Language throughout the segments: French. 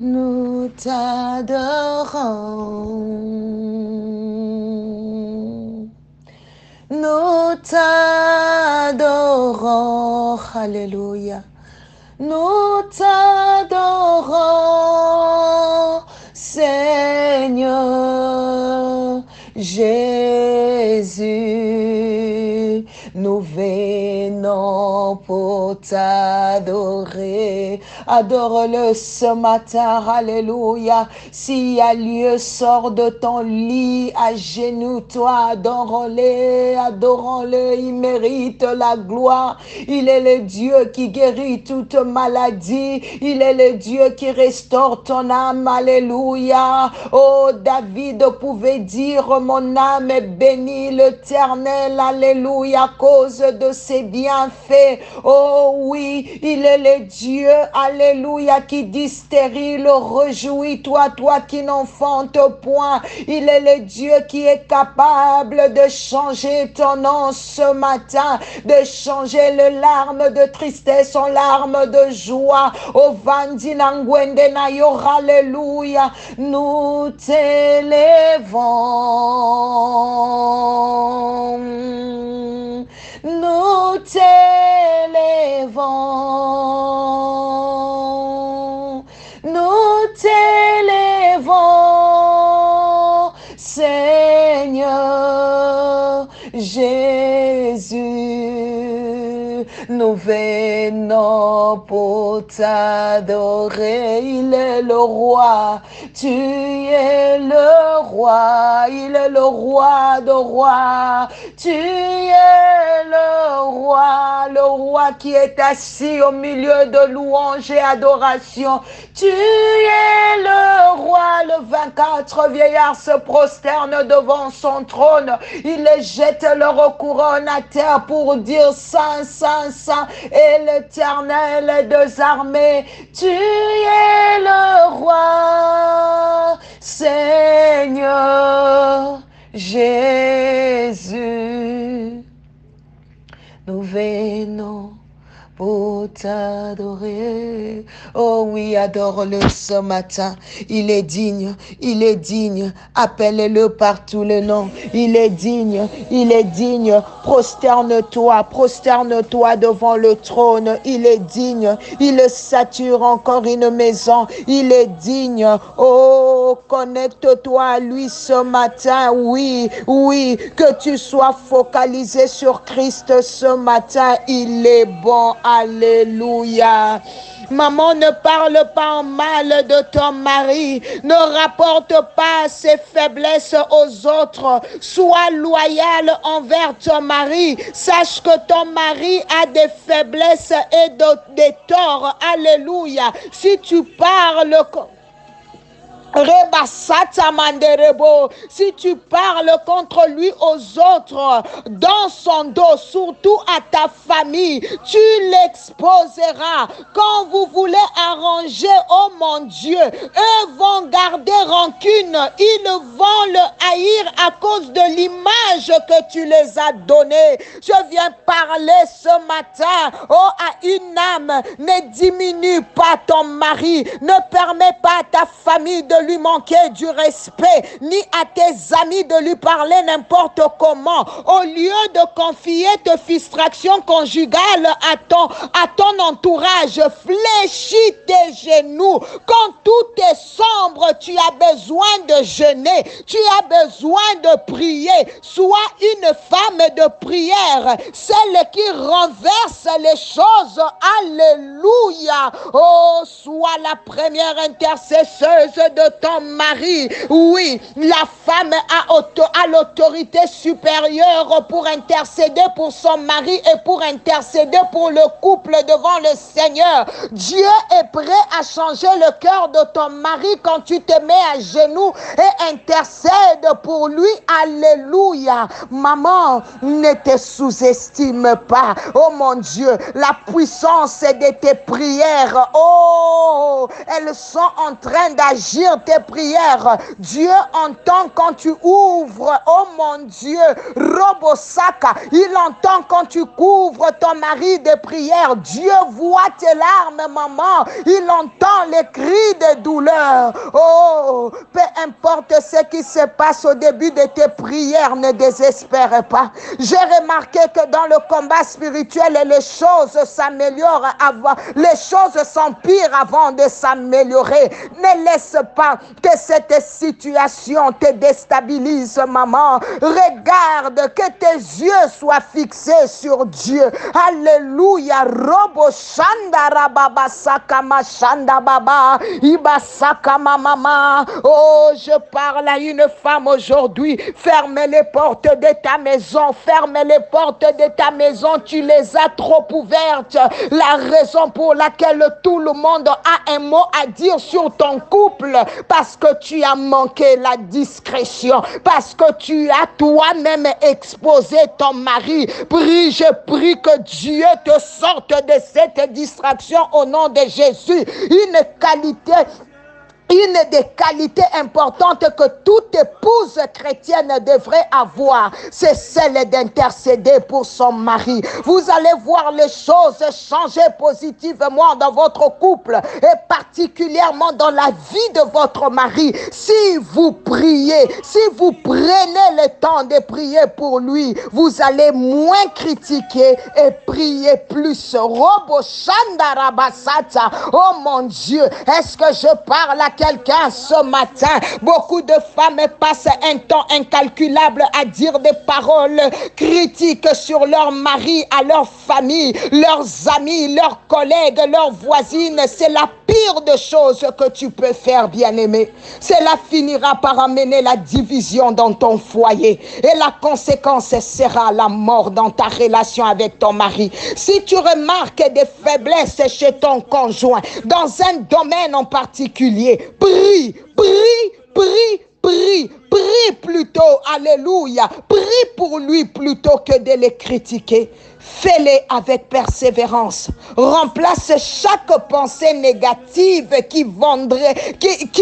Nous t'adorons. Nous t'adorons. Alléluia. Nous t'adorons, Seigneur Jésus. Nous venons pour t'adorer. Adore-le ce matin, alléluia. S'il y a lieu, sors de ton lit, agenouille-toi, adore-le, adorons-le. Il mérite la gloire. Il est le Dieu qui guérit toute maladie. Il est le Dieu qui restaure ton âme, alléluia. Oh, David pouvait dire, mon âme est bénie l'Éternel, alléluia, à cause de ses bienfaits. Oh oui, il est le Dieu, alléluia, qui dit stérile, réjouis-toi, toi qui n'enfantes point. Il est le Dieu qui est capable de changer ton nom ce matin, de changer les larmes de tristesse en larmes de joie. Oh vandi nangwende na yo, alléluia. Nous t'élèvons. Nous t'élèvons. Nous t'élèvons, Seigneur Jésus. Nous venons pour t'adorer. Il est le roi. Tu es le roi. Il est le roi de rois. Tu es le roi qui est assis au milieu de louanges et adoration. Tu es le roi. Le 24 vieillards se prosternent devant son trône. Ils jettent leur couronne à terre pour dire Saint, Saint, Saint est l'Éternel des armées. Tu es le roi, Seigneur Jésus. Nous venons pour t'adorer. Oh oui, adore-le ce matin. Il est digne, il est digne. Appelle-le par tous les noms. Il est digne, il est digne. Prosterne-toi devant le trône. Il est digne, il sature encore une maison. Il est digne. Oh, connecte-toi à lui ce matin. Oui, oui, que tu sois focalisé sur Christ ce matin. Il est bon. Alléluia. Maman, ne parle pas en mal de ton mari. Ne rapporte pas ses faiblesses aux autres. Sois loyal envers ton mari. Sache que ton mari a des faiblesses et des torts. Alléluia. Si tu parles si tu parles contre lui aux autres, dans son dos, surtout à ta famille, tu l'exposeras. Quand vous voulez arranger, oh mon Dieu, eux vont garder rancune. Ils vont le haïr à cause de l'image que tu les as donnée. Je viens parler ce matin, oh, à une âme. Ne diminue pas ton mari. Ne permets pas à ta famille de lui manquer du respect, ni à tes amis de lui parler n'importe comment. Au lieu de confier tes frustrations conjugales à ton entourage, fléchis tes genoux. Quand tout est sombre, tu as besoin de jeûner, tu as besoin de prier. Sois une femme de prière, celle qui renverse les choses. Alléluia. Oh, sois la première intercesseuse de ton mari. Oui, la femme a l'autorité supérieure pour intercéder pour son mari et pour intercéder pour le couple devant le Seigneur. Dieu est prêt à changer le cœur de ton mari quand tu te mets à genoux et intercèdes pour lui. Alléluia. Maman, ne te sous-estime pas. Oh mon Dieu, la puissance de tes prières, oh, elles sont en train d'agir tes prières. Dieu entend quand tu ouvres, oh mon Dieu, Robosaka, il entend quand tu couvres ton mari de prières. Dieu voit tes larmes, maman. Il entend les cris de douleur. Oh, peu importe ce qui se passe au début de tes prières, ne désespère pas. J'ai remarqué que dans le combat spirituel, les choses s'améliorent avant, les choses s'empirent avant de s'améliorer. Ne laisse pas que cette situation te déstabilise, maman. Regarde, que tes yeux soient fixés sur Dieu. Alléluia. Robo Shanda Baba Sakama Shanda Baba Ibasakama Mama. Oh, je parle à une femme aujourd'hui. Ferme les portes de ta maison. Ferme les portes de ta maison. Tu les as trop ouvertes. La raison pour laquelle tout le monde a un mot à dire sur ton couple, parce que tu as manqué la discrétion, parce que tu as toi-même exposé ton mari. Prie, je prie que Dieu te sorte de cette distraction au nom de Jésus. Une des qualités importantes que toute épouse chrétienne devrait avoir, c'est celle d'intercéder pour son mari. Vous allez voir les choses changer positivement dans votre couple et particulièrement dans la vie de votre mari. Si vous priez, si vous prenez le temps de prier pour lui, vous allez moins critiquer et prier plus. Robo Shandarabasata. Oh mon Dieu, est-ce que je parle à quelqu'un ce matin? Beaucoup de femmes passent un temps incalculable à dire des paroles critiques sur leur mari, à leur famille, leurs amis, leurs collègues, leurs voisines. C'est la pire des choses que tu peux faire, bien-aimé. Cela finira par amener la division dans ton foyer et la conséquence sera la mort dans ta relation avec ton mari. Si tu remarques des faiblesses chez ton conjoint dans un domaine en particulier, prie, prie, prie, prie, prie plutôt, alléluia, prie pour lui plutôt que de les critiquer. Fais-les avec persévérance. Remplace chaque pensée négative qui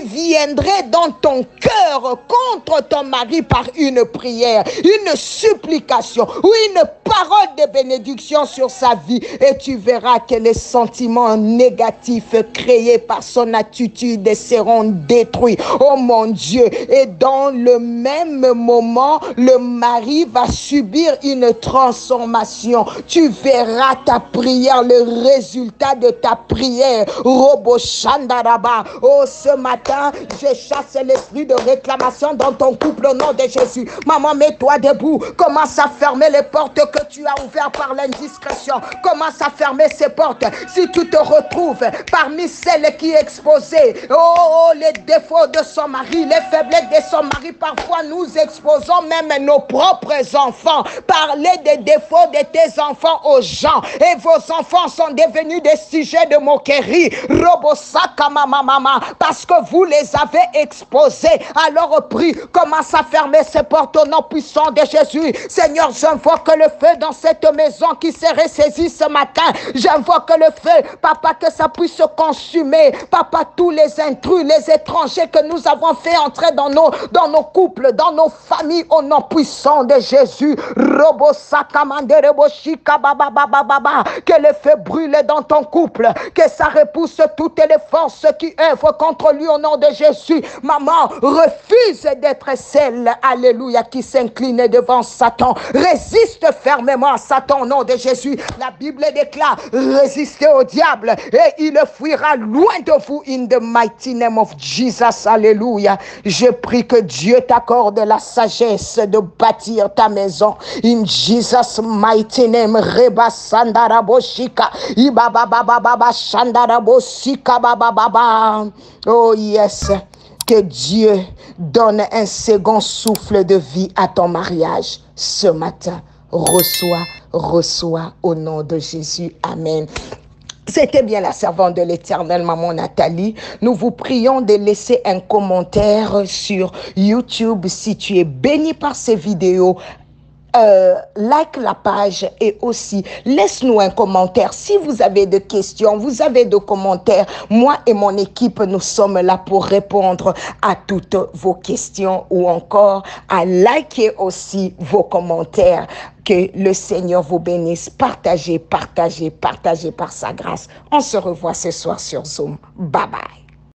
viendrait dans ton cœur contre ton mari par une prière, une supplication ou une parole de bénédiction sur sa vie. Et tu verras que les sentiments négatifs créés par son attitude seront détruits. Oh mon Dieu! Et dans le même moment, le mari va subir une transformation. Tu verras ta prière, le résultat de ta prière. Robo Shandaraba. Oh, ce matin, je chasse l'esprit de réclamation dans ton couple au nom de Jésus. Maman, mets-toi debout. Commence à fermer les portes que tu as ouvertes par l'indiscrétion. Commence à fermer ces portes. Si tu te retrouves parmi celles qui exposaient, les défauts de son mari, les faiblesses de son mari, parfois nous exposons même nos propres enfants. Parler des défauts de tes enfants aux gens et vos enfants sont devenus des sujets de moquerie. Robosaka mama, parce que vous les avez exposés. Alors prie, commence à fermer ces portes au nom puissant de Jésus. Seigneur, j'invoque le feu dans cette maison qui serait saisie ce matin. J'invoque le feu, papa, que ça puisse se consumer. Papa, tous les intrus, les étrangers que nous avons fait entrer dans nos couples, dans nos familles, au nom puissant de Jésus. Robosaka mandere-boshika baba baba baba. Que le feu brûle dans ton couple, que ça repousse toutes les forces qui œuvrent contre lui au nom de Jésus. Maman, refuse d'être celle, alléluia, qui s'incline devant Satan. Résiste fermement à Satan au nom de Jésus. La Bible déclare, résistez au diable et il fuira loin de vous in the mighty name of Jesus. Alléluia. Je prie que Dieu t'accorde la sagesse de bâtir ta maison. In Jesus mighty name. Reba Sandaraboshika. Ibaba baba baba Shandaraboshika baba baba. Oh yes. Que Dieu donne un second souffle de vie à ton mariage ce matin. Reçois au nom de Jésus. Amen. C'était bien la servante de l'Éternel, maman Nathalie. Nous vous prions de laisser un commentaire sur YouTube si tu es béni par ces vidéos. like la page et aussi laisse-nous un commentaire. Si vous avez des questions, vous avez des commentaires, moi et mon équipe, nous sommes là pour répondre à toutes vos questions ou encore à liker aussi vos commentaires. Que le Seigneur vous bénisse. Partagez, partagez, partagez par sa grâce. On se revoit ce soir sur Zoom. Bye bye.